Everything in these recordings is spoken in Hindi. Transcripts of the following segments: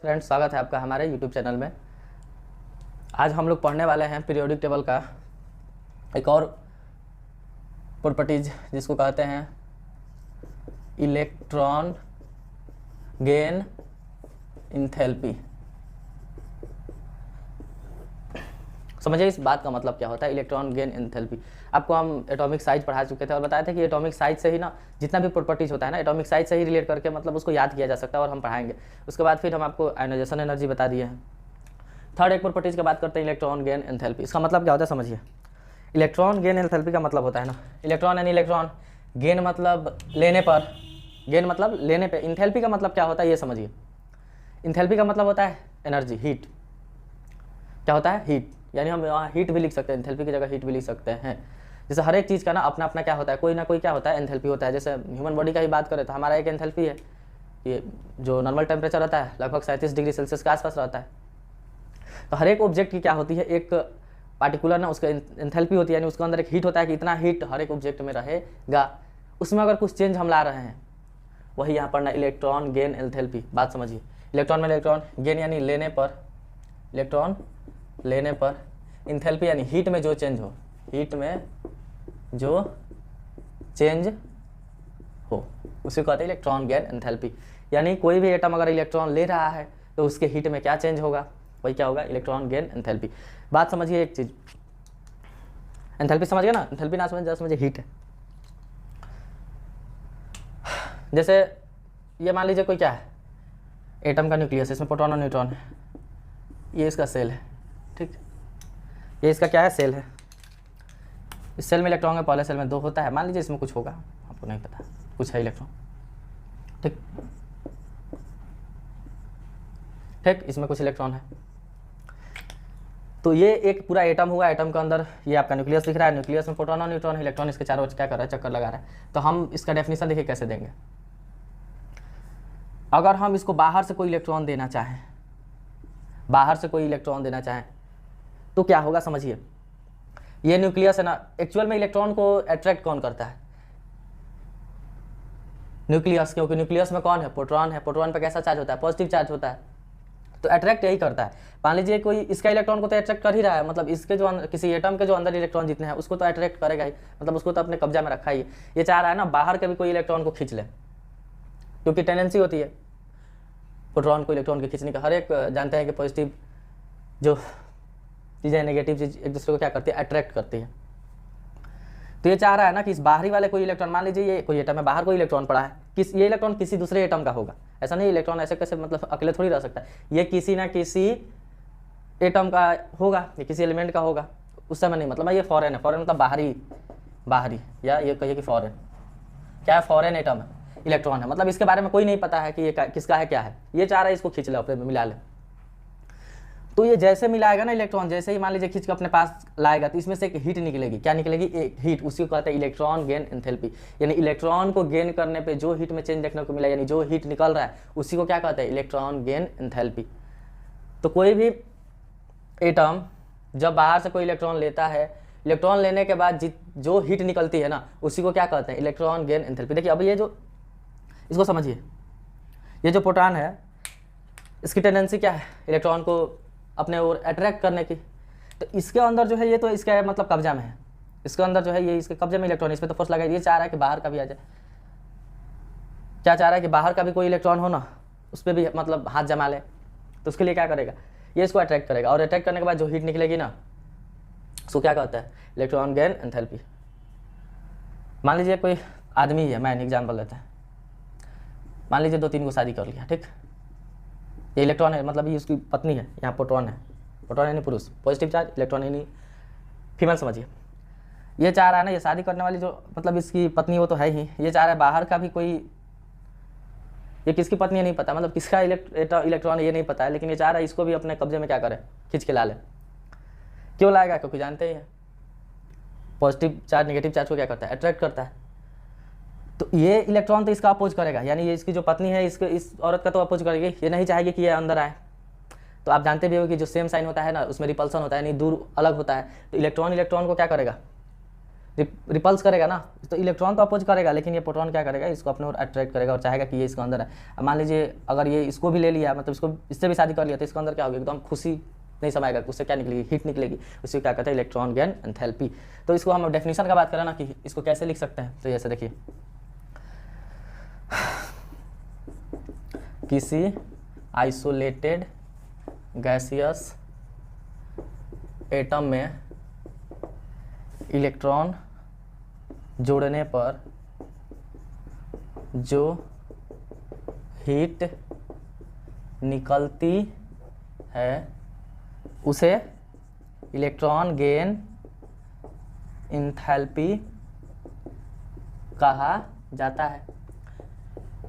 फ्रेंड्स, स्वागत है आपका हमारे यूट्यूब चैनल में। आज हम लोग पढ़ने वाले हैं पीरियोडिक टेबल का एक और प्रॉपर्टीज जिसको कहते हैं इलेक्ट्रॉन गेन एंथैल्पी। समझिए इस बात का मतलब क्या होता है इलेक्ट्रॉन गेन एंथैल्पी। आपको हम एटॉमिक साइज पढ़ा चुके थे और बताए थे कि एटॉमिक साइज से ही ना जितना भी प्रॉपर्टीज होता है ना एटॉमिक साइज से ही रिलेट करके मतलब उसको याद किया जा सकता है और हम पढ़ाएंगे। उसके बाद फिर हम आपको आयोनाइजेशन एनर्जी बता दिए हैं। थर्ड एक प्रॉपर्टीज की बात करते हैं इलेक्ट्रॉन गेन एंथैल्पी। इसका मतलब क्या होता है समझिए। इलेक्ट्रॉन गेन एंथैल्पी का मतलब होता है ना इलेक्ट्रॉन यानी इलेक्ट्रॉन, गेन मतलब लेने पर, गेन मतलब लेने पे, एंथैल्पी का मतलब क्या होता है ये समझिए। एंथैल्पी का मतलब होता है एनर्जी, हीट। क्या होता है? हीट। यानी हम यहाँ हीट भी लिख सकते हैं, एंथैल्पी की जगह हीट भी लिख सकते हैं। जैसे हर एक चीज़ का ना अपना अपना क्या होता है, कोई ना कोई क्या होता है एंथैल्पी होता है। जैसे ह्यूमन बॉडी का ही बात करें तो हमारा एक एंथैल्पी है, ये जो नॉर्मल टेम्परेचर रहता है लगभग 37 डिग्री सेल्सियस के आसपास रहता है। तो हर एक ऑब्जेक्ट की क्या होती है, एक पार्टिकुलर ना उसका एंथैल्पी होती है, यानी उसके अंदर एक हीट होता है कि इतना हीट हर एक ऑब्जेक्ट में रहेगा। उसमें अगर कुछ चेंज हम ला रहे हैं वही यहाँ पर ना इलेक्ट्रॉन गेन एंथैल्पी। बात समझिए, इलेक्ट्रॉन में इलेक्ट्रॉन, गेन यानी लेने पर, इलेक्ट्रॉन लेने पर, एंथैल्पी यानी हीट में जो चेंज हो, हीट में जो चेंज हो उसे कहते हैं इलेक्ट्रॉन गेन एंथैल्पी। यानी कोई भी एटम अगर इलेक्ट्रॉन ले रहा है तो उसके हीट में क्या चेंज होगा, वही क्या होगा, इलेक्ट्रॉन गेन एंथैल्पी। बात समझिए एक चीज़, एंथैल्पी समझ गए ना, एंथैल्पी ना समझ समझिए हीट है। जैसे ये मान लीजिए कोई क्या है, एटम का न्यूक्लियस, इसमें प्रोटॉन और न्यूट्रॉन है, ये इसका सेल है, ठीक। ये इसका क्या है, सेल है। इस सेल में इलेक्ट्रॉन है, पहले सेल में 2 होता है। मान लीजिए इसमें कुछ होगा, आपको नहीं पता, कुछ है इलेक्ट्रॉन, ठीक ठीक, इसमें कुछ इलेक्ट्रॉन है। तो ये एक पूरा एटम हुआ, एटम के अंदर ये आपका न्यूक्लियस दिख रहा है, न्यूक्लियस में प्रोटॉन और न्यूट्रॉन, इलेक्ट्रॉन इसके चारों ओर क्या कर रहा है, चक्कर लगा रहा है। तो हम इसका डेफिनेशन देखिए कैसे देंगे। अगर हम इसको बाहर से कोई इलेक्ट्रॉन देना चाहें, बाहर से कोई इलेक्ट्रॉन देना चाहें तो क्या होगा समझिए। ये न्यूक्लियस है ना, एक्चुअल में इलेक्ट्रॉन को अट्रैक्ट कौन करता है, न्यूक्लियस, क्योंकि न्यूक्लियस में कौन है, प्रोटॉन है। प्रोटॉन पर कैसा चार्ज होता है, पॉजिटिव चार्ज होता है, तो अट्रैक्ट यही करता है। मान लीजिए कोई इसका इलेक्ट्रॉन को तो अट्रैक्ट कर ही रहा है, मतलब इसके जो किसी एटम के जो अंदर इलेक्ट्रॉन जितने हैं उसको तो अट्रैक्ट करेगा ही, मतलब उसको तो अपने कब्जा में रखा ही। ये चाह रहा है ना बाहर के भी कोई इलेक्ट्रॉन को खींच ले, क्योंकि टेंडेंसी होती है प्रोटॉन को इलेक्ट्रॉन के खींचने का। हर एक जानते हैं कि पॉजिटिव जो चीज़ें, नेगेटिव चीज़ एक दूसरे को क्या करती है, अट्रैक्ट करती है। तो ये चाह रहा है ना कि इस बाहरी वाले कोई इलेक्ट्रॉन, मान लीजिए ये कोई एटम है, बाहर कोई इलेक्ट्रॉन पड़ा है, ये इलेक्ट्रॉन किसी दूसरे एटम का होगा। ऐसा नहीं इलेक्ट्रॉन ऐसे कैसे मतलब अकेले थोड़ी रह सकता है, ये किसी ना किसी एटम का होगा, ये किसी एलिमेंट का होगा। उस समय नहीं, मतलब ये फॉरेन है, फॉरेन मतलब बाहरी, बाहरी, या ये कहिए कि फॉरेन क्या है, फॉरेन एटम है, इलेक्ट्रॉन है, मतलब इसके बारे में कोई नहीं पता है कि ये किसका है, क्या है। ये चाह रहा है इसको खींच ले, अपने में मिला ले। तो ये जैसे मिलाएगा ना इलेक्ट्रॉन, जैसे ही मान लीजिए खींच के अपने पास लाएगा तो इसमें से एक हीट निकलेगी। क्या निकलेगी, एक हीट, उसी को कहते हैं इलेक्ट्रॉन गेन एंथैल्पी। यानी इलेक्ट्रॉन को गेन करने पे जो हीट में चेंज देखने को मिला, यानी जो हीट निकल रहा है उसी को क्या कहते हैं, इलेक्ट्रॉन गेन एंथैल्पी। तो कोई भी एटम जब बाहर से कोई इलेक्ट्रॉन लेता है, इलेक्ट्रॉन लेने के बाद जो हीट निकलती है ना उसी को क्या कहते हैं, इलेक्ट्रॉन गेन एंथैल्पी। देखिए अब ये जो, इसको समझिए, ये जो प्रोटॉन है इसकी टेंडेंसी क्या है, इलेक्ट्रॉन को अपने ओर अट्रैक्ट करने की। तो इसके अंदर जो है ये तो इसका मतलब कब्जा में है, इसके अंदर जो है ये इसके कब्जे में इलेक्ट्रॉन, इसमें तो फोर्स लगा। ये चाह रहा है कि बाहर का भी आ जाए, क्या चाह रहा है कि बाहर का भी कोई इलेक्ट्रॉन हो ना, उस पर भी मतलब हाथ जमा ले। तो उसके लिए क्या करेगा, ये इसको अट्रैक्ट करेगा, और अट्रैक्ट करने के बाद जो हीट निकलेगी ना उसको क्या कहता है, इलेक्ट्रॉन गेन एंथैल्पी। मान लीजिए कोई आदमी है, मैं एग्जाम्पल लेता है, मान लीजिए 2-3 को शादी कर लिया, ठीक। ये इलेक्ट्रॉन है, मतलब ये उसकी पत्नी है, यहाँ प्रोटॉन है, प्रोटॉन यानी पुरुष, पॉजिटिव चार्ज, इलेक्ट्रॉन यानी फीमेल समझिए। ये चाह रहा है ना, ये शादी करने वाली जो मतलब इसकी पत्नी वो तो है ही, ये चाह रहा है बाहर का भी कोई, ये किसकी पत्नी है नहीं पता, मतलब किसका इलेक्ट्रॉन ये नहीं पता है, लेकिन ये चाह रहा है इसको भी अपने कब्जे में क्या करे, खींच के ला ले। क्यों लाएगा, क्योंकि जानते ही है पॉजिटिव चार्ज नेगेटिव चार्ज को क्या करता है, अट्रैक्ट करता है। तो ये इलेक्ट्रॉन तो इसका अपोज करेगा, यानी ये इसकी जो पत्नी है इस औरत का तो अपोज करेगी, ये नहीं चाहेगी कि ये अंदर आए। तो आप जानते भी हो कि जो सेम साइन होता है ना उसमें रिपल्सन होता है, यानी दूर अलग होता है। तो इलेक्ट्रॉन को क्या करेगा, रिपल्स करेगा ना, तो इलेक्ट्रॉन तो अपोज करेगा, लेकिन ये प्रोटॉन क्या करेगा, इसको अपने ओर अट्रैक्ट करेगा और चाहेगा कि ये इसके अंदर है। अब मान लीजिए अगर ये इसको भी ले लिया, मतलब इसको इससे भी शादी कर लिया, तो इसके अंदर क्या होगा, एकदम खुशी नहीं समाएगा, उससे क्या निकलेगी, हीट निकलेगी, उसे क्या कहते हैं इलेक्ट्रॉन गेन एंथैल्पी। तो इसको हम डेफिनेशन का बात करें ना कि इसको कैसे लिख सकते हैं, तो जैसे देखिए किसी आइसोलेटेड गैसियस एटम में इलेक्ट्रॉन जोड़ने पर जो हीट निकलती है उसे इलेक्ट्रॉन गेन एंथैल्पी कहा जाता है।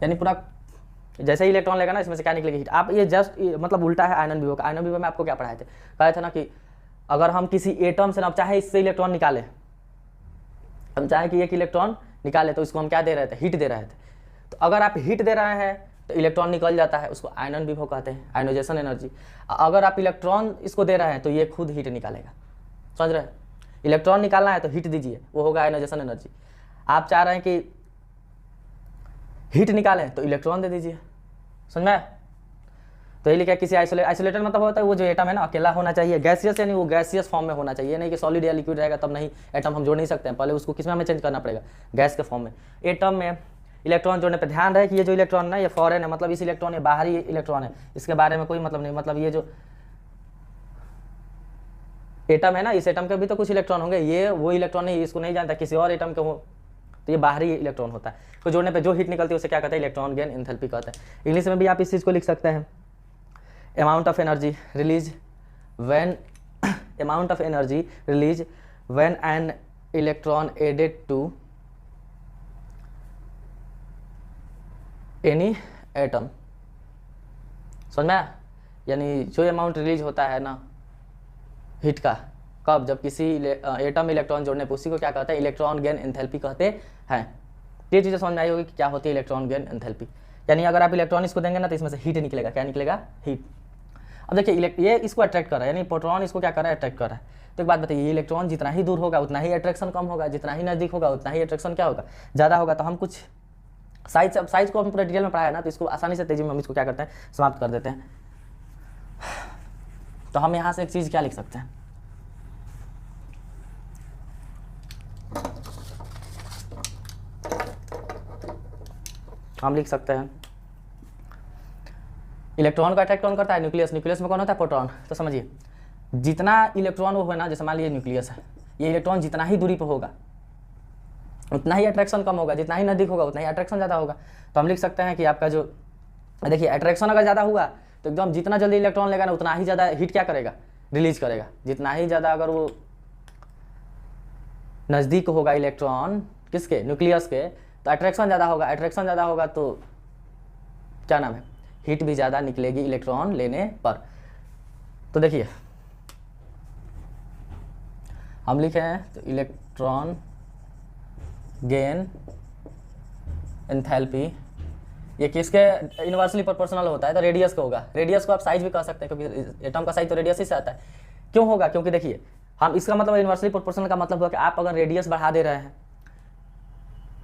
यानी पूरा जैसे ही इलेक्ट्रॉन लेगा ना, इसमें से क्या निकलेगी, हीट। आप ये जस्ट मतलब उल्टा है आयनन विभव का। आयनन विभव में आपको क्या पढ़ाए थे, कहे थे ना कि अगर हम किसी एटम से ना चाहे इससे इलेक्ट्रॉन निकाले, हम चाहे कि एक इलेक्ट्रॉन निकाले, तो इसको हम क्या दे रहे थे, हीट दे रहे थे। तो अगर आप हीट दे रहे हैं तो इलेक्ट्रॉन निकल जाता है, उसको आयनन विभव कहते हैं, आयनोजेशन एनर्जी। अगर आप इलेक्ट्रॉन इसको दे रहे हैं तो ये खुद हीट निकालेगा, समझ रहे हैं। इलेक्ट्रॉन निकालना है तो हीट दीजिए, वो होगा आयनोजेशन एनर्जी। आप चाह रहे हैं कि हीट निकालें तो इलेक्ट्रॉन दे दीजिए, समझ में। तो ये लिखा किसी आइसोलेटेड मतलब होता है वो जो एटम है ना अकेला होना चाहिए, गैसियस यानी वो गैसियस फॉर्म में होना चाहिए, नहीं कि सॉलिड या लिक्विड रहेगा तब नहीं एटम हम जोड़ नहीं सकते हैं, पहले उसको किस में हमें चेंज करना पड़ेगा, गैस के फॉर्म में। एटम में इलेक्ट्रॉन जोड़ने पर ध्यान रहे कि ये जो इलेक्ट्रॉन है ये फॉरेन है, मतलब इस इलेक्ट्रॉन ये बाहरी इलेक्ट्रॉन है, इसके बारे में कोई मतलब नहीं। मतलब ये जो एटम है ना, इस एटम के भी तो कुछ इलेक्ट्रॉन होंगे, ये वो इलेक्ट्रॉन नहीं, इसको नहीं जानता, किसी और एटम के हो तो ये बाहरी इलेक्ट्रॉन होता है। तो जोड़ने पे जो हीट निकलती है उसे क्या कहते हैं, इलेक्ट्रॉन गेन एंथैल्पी कहते हैं। इंग्लिश में भी आप इस चीज़ को लिख सकते हैं, amount of energy released when an electron added to any atom। समझ में, यानी जो अमाउंट रिलीज होता है ना हीट का, कब, जब किसी एटम इलेक्ट्रॉन जोड़ने पर, उसी को क्या कहते हैं, इलेक्ट्रॉन गेन एंथैल्पी कहते हैं। ये चीज़ें समझ में आई होगी कि क्या होती है इलेक्ट्रॉन गेन एंथैल्पी। यानी अगर आप इलेक्ट्रॉन इसको देंगे ना तो इसमें से हीट निकलेगा, क्या निकलेगा, हीट। अब देखिए ये इसको अट्रैक्ट कर रहा है, यानी प्रोटॉन इसको क्या कर रहा है, अट्रैक्ट कर रहा है। तो एक बात बताइए, ये इलेक्ट्रॉन जितना ही दूर होगा उतना ही अट्रैक्शन कम होगा, जितना ही नज़दीक होगा उतना ही अट्रैक्शन क्या होगा, ज़्यादा होगा। तो हम कुछ साइज को हम पूरा डिटेल में पढ़ाया ना, तो इसको आसानी से तेजी में हम इसको क्या करते हैं, समाप्त कर देते हैं। तो हम यहाँ से एक चीज़ क्या लिख सकते हैं, हम लिख सकते हैं इलेक्ट्रॉन का अट्रैक्ट कौन करता है, न्यूक्लियस। न्यूक्लियस में कौन होता है, प्रोटॉन। तो समझिए जितना इलेक्ट्रॉन वो है ना, जैसे मान लीजिए न्यूक्लियस है, ये इलेक्ट्रॉन जितना ही दूरी पर होगा उतना ही अट्रैक्शन कम होगा, जितना ही नज़दीक होगा उतना ही अट्रैक्शन ज़्यादा होगा। तो हम लिख सकते हैं कि आपका जो देखिए अट्रैक्शन अगर ज़्यादा हुआ तो एकदम जितना जल्दी इलेक्ट्रॉन लेगा ना उतना ही ज़्यादा हीट क्या करेगा, रिलीज करेगा। जितना ही ज़्यादा अगर वो नज़दीक होगा इलेक्ट्रॉन किसके, न्यूक्लियस के, तो अट्रैक्शन ज़्यादा होगा। अट्रैक्शन ज़्यादा होगा तो क्या नाम है, हीट भी ज़्यादा निकलेगी इलेक्ट्रॉन लेने पर। तो देखिए हम लिखे हैं तो इलेक्ट्रॉन गेन एंथैल्पी ये किसके यूनिवर्सली प्रोपोर्शनल होता है, तो रेडियस का होगा। रेडियस को आप साइज भी कह सकते हैं, क्योंकि एटम का साइज तो रेडियस ही से आता है। क्यों होगा, क्योंकि देखिए हम इसका मतलब यूनिवर्सली प्रोपोर्शनल का मतलब हुआ कि आप अगर रेडियस बढ़ा दे रहे हैं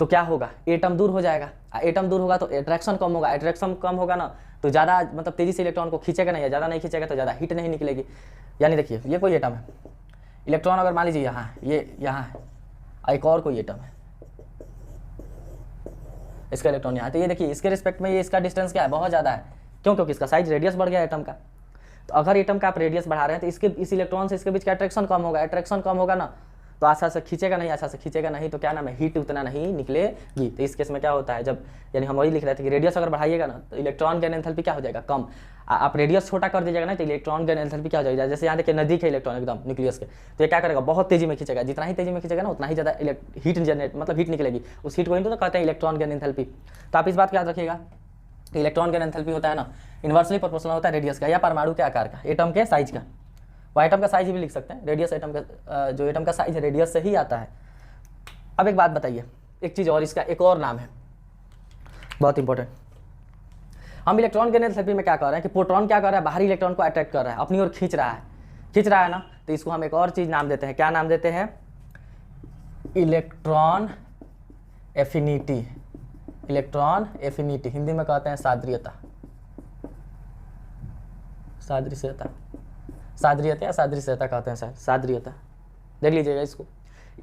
तो क्या होगा, एटम दूर हो जाएगा। एटम दूर होगा तो अट्रैक्शन कम होगा, अट्रैक्शन कम होगा ना तो ज़्यादा मतलब तेज़ी से इलेक्ट्रॉन को खींचेगा नहीं, ज़्यादा नहीं खींचेगा तो ज़्यादा हीट नहीं निकलेगी। यानी देखिए ये कोई एटम है, इलेक्ट्रॉन अगर मान लीजिए यहाँ है, ये यहाँ है, एक और कोई एटम है, इसका इलेक्ट्रॉन यहाँ, तो ये देखिए इसके रिस्पेक्ट में ये इसका डिस्टेंस क्या है, बहुत ज़्यादा है। क्यों, क्योंकि इसका साइज रेडियस बढ़ गया एटम का। तो अगर एटम का आप रेडियस बढ़ा रहे हैं तो इसके इस इलेक्ट्रॉन से इसके बीच का अट्रैक्शन कम होगा। अट्रैक्शन कम होगा ना तो आशा से खींचेगा नहीं, आशा से खींचेगा नहीं तो क्या नाम है, हीट उतना नहीं निकलेगी। तो इस केस में क्या होता है, जब यानी हम वही लिख रहे थे कि रेडियस अगर बढ़ाइएगा ना तो इलेक्ट्रॉन गेन एंथैल्पी क्या हो जाएगा, कम। आप रेडियस छोटा कर दीजिएगा ना तो इलेक्ट्रॉन गेन एंथैल्पी क्या हो जाएगा, जैसे यहाँ देखिए नजदीक है इलेक्ट्रॉन एकदम न्यूक्लियस के, तो ये क्या करेगा, बहुत तेजी में खींचेगा। जितना ही तेजी में खींचेगा ना उतना ही ज़्यादा हीट जनरेट मतलब हीट निकलेगी। उस हीट को तो कहते हैं इलेक्ट्रॉन गेन एंथैल्पी। तो आप इस बात को याद रखिएगा, इलेक्ट्रॉन गेन एंथैल्पी होता है ना इन्वर्सली प्रोपोर्शनल होता है रेडियस का या परमाणु के आकार का, एटम के साइज का। वो एटम का साइज भी लिख सकते हैं, रेडियस एटम का जो एटम का साइज है रेडियस से ही आता है। अब एक बात बताइए, एक चीज़ और, इसका एक और नाम है बहुत इंपॉर्टेंट। हम इलेक्ट्रॉन गेन एंथैल्पी में क्या कर रहे हैं कि प्रोटॉन क्या कर रहा है, बाहरी इलेक्ट्रॉन को अट्रैक्ट कर रहा है, अपनी ओर खींच रहा है ना, तो इसको हम एक और चीज़ नाम देते हैं। क्या नाम देते हैं, electron affinity, electron affinity Hindi में कहते हैं साद्रियता, सादृश्यता, साद्रियता या सादृश्यता कहते हैं शायद, साद्रियता देख लीजिएगा इसको।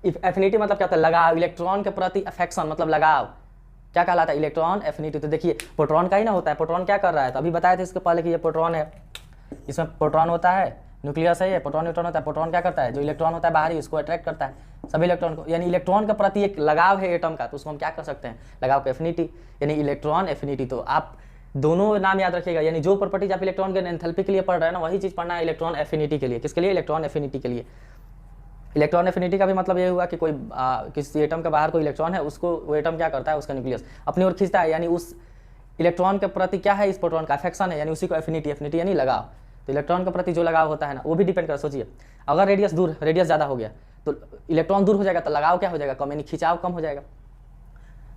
एफिनिटी मतलब क्या होता है, लगाव, इलेक्ट्रॉन के प्रति अफेक्शन मतलब लगाव, क्या कहलाता है, इलेक्ट्रॉन एफिनिटी। तो देखिए प्रोटॉन का ही ना होता है, प्रोटॉन क्या कर रहा है, तो अभी बताए थे इसके पहले कि ये प्रोटॉन है, इसमें प्रोटॉन होता है, न्यूक्लियस है, ये प्रोटॉन न्यूट्रॉन होता है। प्रोटॉन क्या करता है, जो इलेक्ट्रॉन होता है बाहरी उसको अट्रैक्ट करता है सभी इलेक्ट्रॉन को, यानी इलेक्ट्रॉन के प्रति एक लगाव है एटम का, तो उसको हम क्या कर सकते हैं, लगाव का एफिनिटी, यानी इलेक्ट्रॉन एफिनिटी। तो आप दोनों नाम याद रखिएगा, यानी जो प्रॉपर्टीज आप इलेक्ट्रॉन के एंथैल्पी के लिए पढ़ रहे हैं ना, वही चीज़ पढ़ना है इलेक्ट्रॉन एफिनिटी के लिए। किसके लिए, इलेक्ट्रॉन एफिनिटी के लिए। इलेक्ट्रॉन एफिनिटी का भी मतलब ये हुआ कि कोई किसी एटम के बाहर कोई इलेक्ट्रॉन है, उसको वो एटम क्या करता है, उसका न्यूक्लियस अपनी ओर खींचता है, यानी उस इलेक्ट्रॉन के प्रति क्या है, इस प्रोटॉन का अफेक्शन है, यानी उसी को एफिनिटी, एफिनिटी यानी लगाव। तो इलेक्ट्रॉन के प्रति जो लगाव होता है ना, वो भी डिपेंड कर, सोचिए अगर रेडियस दूर, रेडियस ज़्यादा हो गया तो इलेक्ट्रॉन दूर हो जाएगा, तो लगाव क्या हो जाएगा, कम, यानी खिंचाव कम हो जाएगा।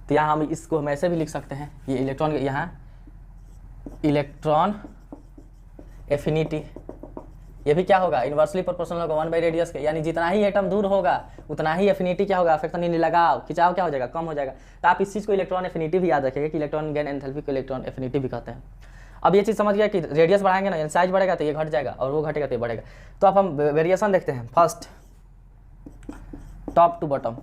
तो यहाँ हम इसको हम ऐसे भी लिख सकते हैं, ये इलेक्ट्रॉन, यहाँ इलेक्ट्रॉन एफिनिटी, ये भी क्या होगा, इन्वर्सली प्रोपोर्शनल होगा 1 बाई रेडियस के, यानी जितना ही एटम दूर होगा उतना ही एफिनिटी क्या होगा, अफेक्शन यानी लगाव, खिंचाव क्या हो जाएगा, कम हो जाएगा। तो आप इस चीज़ को इलेक्ट्रॉन एफिनिटी भी याद रखिएगा कि इलेक्ट्रॉन गेन एंथैल्पी को इलेक्ट्रॉन एफिनिटी भी कहते हैं। अब ये चीज़ समझ गया कि रेडियस बढ़ाएंगे ना, यानी साइज बढ़ेगा तो ये घट जाएगा, और वो घटेगा तो ये बढ़ेगा। तो अब हम वेरिएशन देखते हैं, first top to bottom,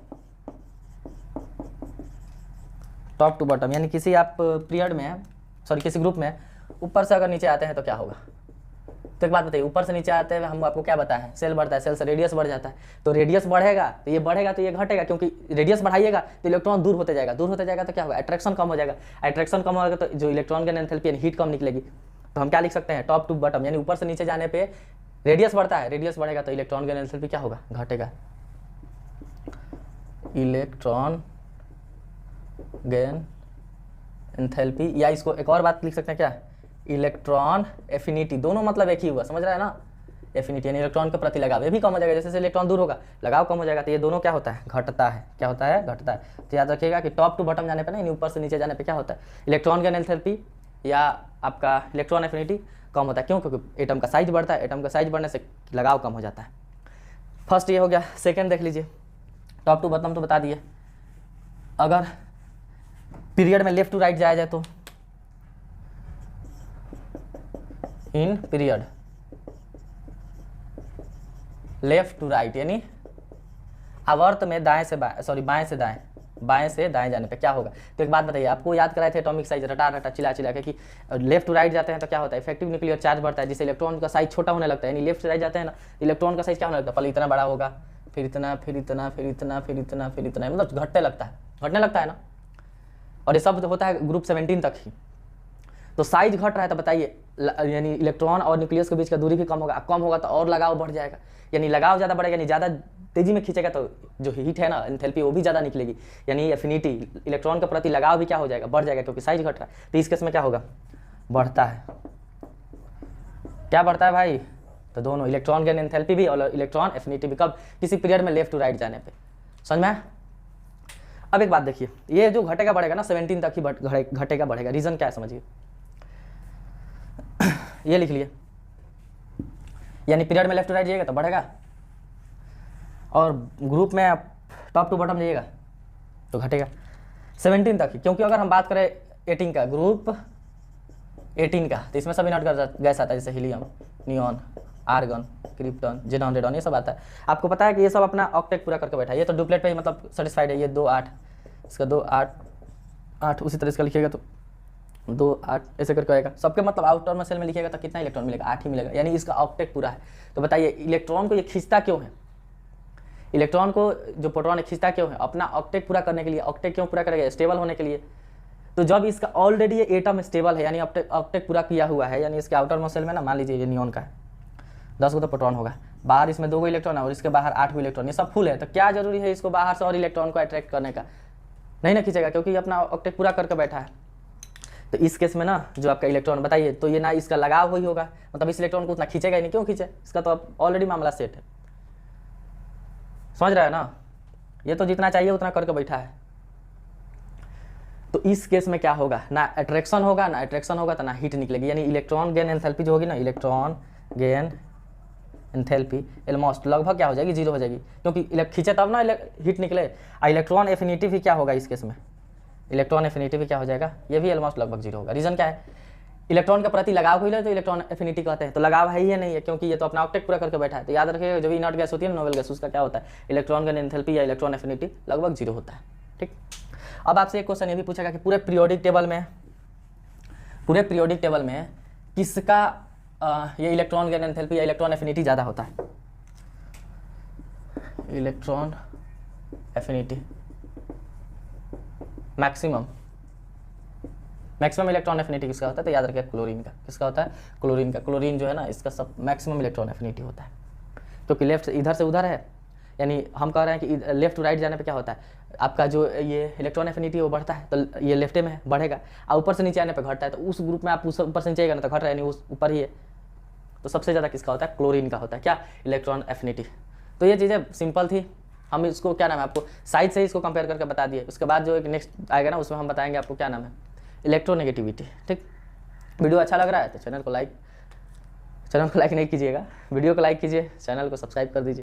top to bottom, यानी किसी आप पीरियड में, सॉरी किसी ग्रुप में ऊपर से अगर नीचे आते हैं तो क्या होगा। तो एक बात बताइए, ऊपर से नीचे आते हैं हम आपको क्या बताया है, सेल बढ़ता है, सेल से रेडियस बढ़ जाता है, तो रेडियस बढ़ेगा तो ये बढ़ेगा तो ये घटेगा, क्योंकि रेडियस बढ़ाइएगा तो इलेक्ट्रॉन दूर होते जाएगा, दूर होते जाएगा तो क्या होगा, अट्रैक्शन कम हो जाएगा, अट्रैक्शन कम होगा तो जो इलेक्ट्रॉन की एंथैल्पी यानी हीट कम निकलेगी। तो हम क्या लिख सकते हैं, टॉप टू बॉटम, यानी ऊपर से नीचे जाने पे रेडियस बढ़ता है, रेडियस बढ़ेगा तो इलेक्ट्रॉन की एंथैल्पी क्या होगा, घटेगा, इलेक्ट्रॉन गेन एंथैल्पी। या इसको एक और बात लिख सकते हैं क्या, इलेक्ट्रॉन एफिनिटी, दोनों मतलब एक ही हुआ, समझ रहा है ना, एफिनिटी यानी इलेक्ट्रॉन के प्रति लगाव, ये भी कम हो जाएगा, जैसे जैसे इलेक्ट्रॉन दूर होगा लगाव कम हो जाएगा, तो ये दोनों क्या होता है, घटता है, क्या होता है, घटता है। तो याद रखिएगा कि टॉप टू बॉटम जाने पर ना, ऊपर से नीचे जाने पर क्या होता है, इलेक्ट्रॉन गेन एंथैल्पी या आपका इलेक्ट्रॉन एफिनिटी कम होता है। क्यों, क्योंकि एटम का साइज बढ़ता है, एटम का साइज बढ़ने से लगाव कम हो जाता है। फर्स्ट ये हो गया। सेकेंड देख लीजिए, टॉप टू बॉटम तो बता दिए, अगर पीरियड में लेफ्ट टू राइट जाया जाए तो, in period left to right, यानी आवर्त में दाएं से बाएं, सॉरी बाएं से दाएं, बाएं से दाएं जाने पे क्या होगा। तो एक बात बताइए, आपको याद कराए थे एटॉमिक साइज, रटा रटा चिल्ला चिल्ला के, कि लेफ्ट टू राइट जाते हैं तो क्या होता है, इफेक्टिव न्यूक्लियर चार्ज बढ़ता है, जिससे इलेक्ट्रॉन का साइज छोटा होने लगता है, यानी लेफ्ट से राइट जाते हैं ना, इलेक्ट्रॉन का साइज क्या होने लगता है, पहले इतना बड़ा होगा, फिर इतना, फिर इतना, फिर इतना, फिर इतना, फिर इतना, मतलब घटने लगता है, घटने लगता है ना। और ये सब होता है ग्रुप 17 तक ही। तो साइज घट रहा है तो बताइए, यानी इलेक्ट्रॉन और न्यूक्लियस के बीच का दूरी भी कम होगा, कम होगा तो और लगाव बढ़ जाएगा, यानी लगाव ज़्यादा बढ़ेगा, यानी ज़्यादा तेजी में खींचेगा तो जो हीट है ना, एंथैल्पी, वो भी ज़्यादा निकलेगी, यानी एफिनिटी, इलेक्ट्रॉन के प्रति लगाव भी क्या हो जाएगा, बढ़ जाएगा, क्योंकि साइज घट रहा है। तो इस केस में क्या होगा, बढ़ता है, क्या बढ़ता है भाई, तो दोनों इलेक्ट्रॉन गेन एंथैल्पी भी और इलेक्ट्रॉन एफिनिटी भी, कब, किसी पीरियड में लेफ्ट टू राइट जाने पे। समझ में। अब एक बात देखिए, ये जो घटेगा बढ़ेगा ना 17 तक ही घटेगा बढ़ेगा, रीजन क्या है समझिए, ये लिख लिए, यानी पीरियड में लेफ्ट टू राइट जाइएगा तो बढ़ेगा, और ग्रुप में आप टॉप टू बॉटम जाइएगा तो घटेगा 17 तक ही। क्योंकि अगर हम बात करें 18 का, ग्रुप 18 का, तो इसमें सभी इनर्ट गैस आता है, जैसे helium, neon, argon, krypton, xenon, radon, ये सब आता है। आपको पता है कि ये सब अपना ऑक्टेट पूरा करके बैठा है, ये तो डुप्लेट पे ही मतलब सेटिस्फाइड है, ये 2 8, इसका 2 8 8, उसी तरह इसका लिखिएगा तो 2 8 ऐसे करके आएगा, सबके मतलब आउटर में सेल में लिखिएगा तो कितना इलेक्ट्रॉन मिलेगा, 8 ही मिलेगा, यानी इसका ऑक्टेट पूरा है। तो बताइए इलेक्ट्रॉन को ये खींचता क्यों है, इलेक्ट्रॉन को जो प्रोटॉन है खींचता क्यों है, अपना ऑक्टेट पूरा करने के लिए। ऑक्टेट क्यों पूरा करेगा, स्टेबल होने के लिए। तो जब इसका ऑलरेडी ये एटम स्टेबल है, यानी ऑक्टेट पूरा किया हुआ है, यानी इसके आउटर मोस्ट सेल में ना, मान लीजिए ये नियॉन का है, 10 गो तो प्रोटॉन होगा, बाहर इसमें 2 गो इलेक्ट्रॉन है और इसके बाहर 8 गो इलेक्ट्रॉन, ये सब फुल है, तो क्या जरूरी है इसको बाहर से और इलेक्ट्रॉन को अट्रैक्ट करने का, नहीं ना खींचेगा, क्योंकि ये अपना ऑक्टेट पूरा करके बैठा है। तो इस केस में ना जो आपका इलेक्ट्रॉन बताइए, तो ये ना इसका लगाव ही होगा, मतलब इस इलेक्ट्रॉन को उतना खींचेगा ही नहीं, क्यों खींचे, इसका तो अब ऑलरेडी मामला सेट है। समझ रहा है ना, ये तो जितना चाहिए उतना करके बैठा है। तो इस केस में क्या होगा, ना अट्रैक्शन होगा, ना अट्रैक्शन होगा तो ना हीट निकलेगी, यानी इलेक्ट्रॉन गेन एंथैल्पी जो होगी ना, इलेक्ट्रॉन गेन एंथैल्पी ऑलमोस्ट लगभग क्या हो जाएगी, जीरो हो जाएगी, क्योंकि खींचे तब ना हीट निकले। इलेक्ट्रॉन एफिनिटी भी क्या होगा इस केस में, इलेक्ट्रॉन एफिनिटी भी क्या हो जाएगा, ये भी ऑलमोस्ट लगभग जीरो होगा। रीज़न क्या है, इलेक्ट्रॉन के प्रति लगाव हुई तो इलेक्ट्रॉन एफिनिटी कहते हैं, तो लगाव है ही नहीं है, क्योंकि ये तो अपना ऑक्टेट पूरा करके बैठा है। तो याद रखिएगा जो भी इनर्ट गैस होती है ना, नोबल गैस, उसका क्या होता है, इलेक्ट्रॉन का एंथैल्पी या इलेक्ट्रॉन एफिनिटी लगभग जीरो होता है। ठीक, अब आपसे एक क्वेश्चन ये भी पूछेगा कि पूरे पीरियोडिक टेबल में किसका ये इलेक्ट्रॉन का एंथैल्पी या इलेक्ट्रॉन एफिनिटी ज़्यादा होता है। Electron affinity maximum electron affinity किसका होता है, तो याद रखिए क्लोरीन का। किसका होता है, क्लोरीन का। क्लोरीन जो है ना, इसका सब मैक्सिमम इलेक्ट्रॉन एफिनिटी होता है, क्योंकि लेफ्ट इधर से उधर है, यानी हम कह रहे हैं कि लेफ्ट टू राइट जाने पे क्या होता है, आपका जो ये इलेक्ट्रॉन एफिनिटी वो बढ़ता है, तो ये लेफ्ट में बढ़ेगा, और ऊपर से नीचे आने पे घटता है, तो उस ग्रुप में आप ऊपर से नीचे आएगा ना तो घट रहा है, नहीं उस ऊपर ही है। तो सबसे ज़्यादा किसका होता है, क्लोरीन का होता है क्या, इलेक्ट्रॉन एफिनिटी। तो ये चीज़ें सिंपल थी, हम इसको क्या नाम है, आपको साइड से ही इसको कंपेयर करके बता दिए। उसके बाद जो एक नेक्स्ट आएगा ना, उसमें हम बताएंगे आपको क्या नाम है, इलेक्ट्रोनेगेटिविटी। ठीक, वीडियो अच्छा लग रहा है तो चैनल को लाइक नहीं कीजिएगा, वीडियो को लाइक कीजिए, चैनल को सब्सक्राइब कर दीजिए।